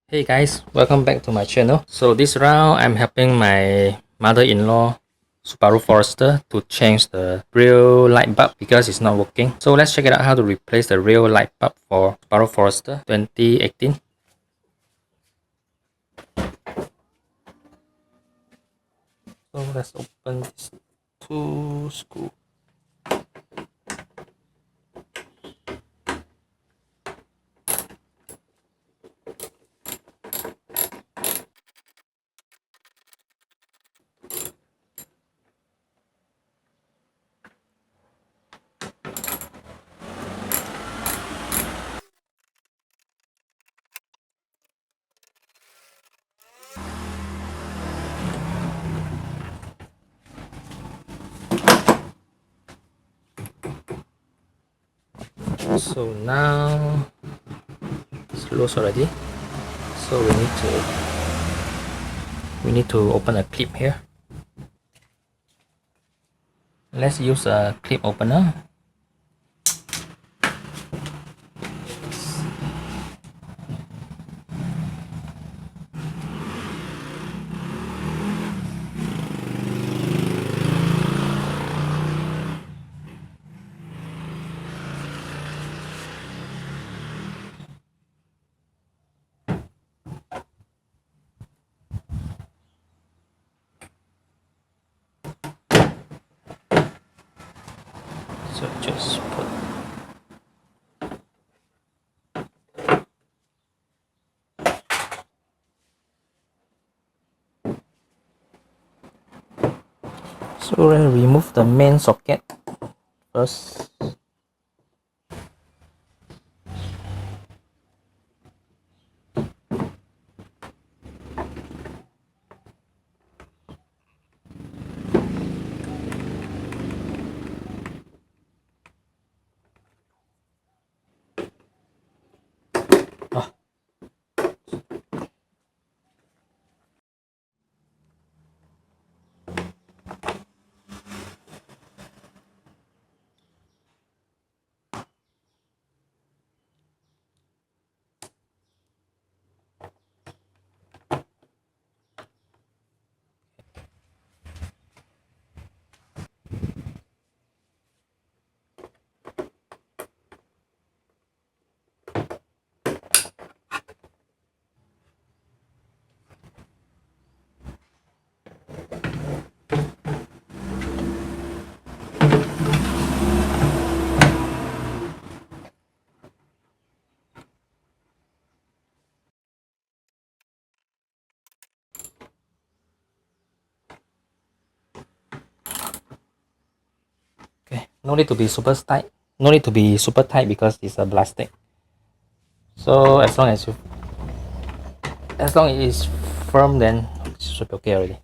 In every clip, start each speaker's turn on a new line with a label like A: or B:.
A: Hey guys, welcome back to my channel. So this round I'm helping my mother-in-law Subaru Forester to change the rear light bulb because it's not working. So let's check it out how to replace the rear light bulb for Subaru Forester 2018. So let's open these two screws. So now it's loose already. So we need to open a clip here. Let's use a clip opener. So just put So we'll remove the main socket first. Ah. Okay, no need to be super tight. No need to be super tight because it's a plastic. So as long as it is firm, then it should be okay already.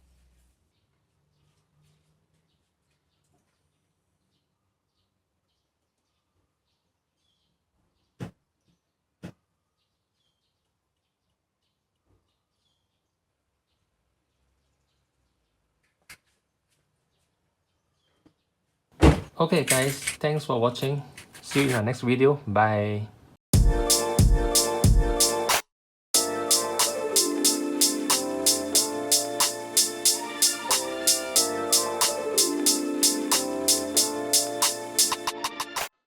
A: Okay guys, thanks for watching. See you in the next video. Bye.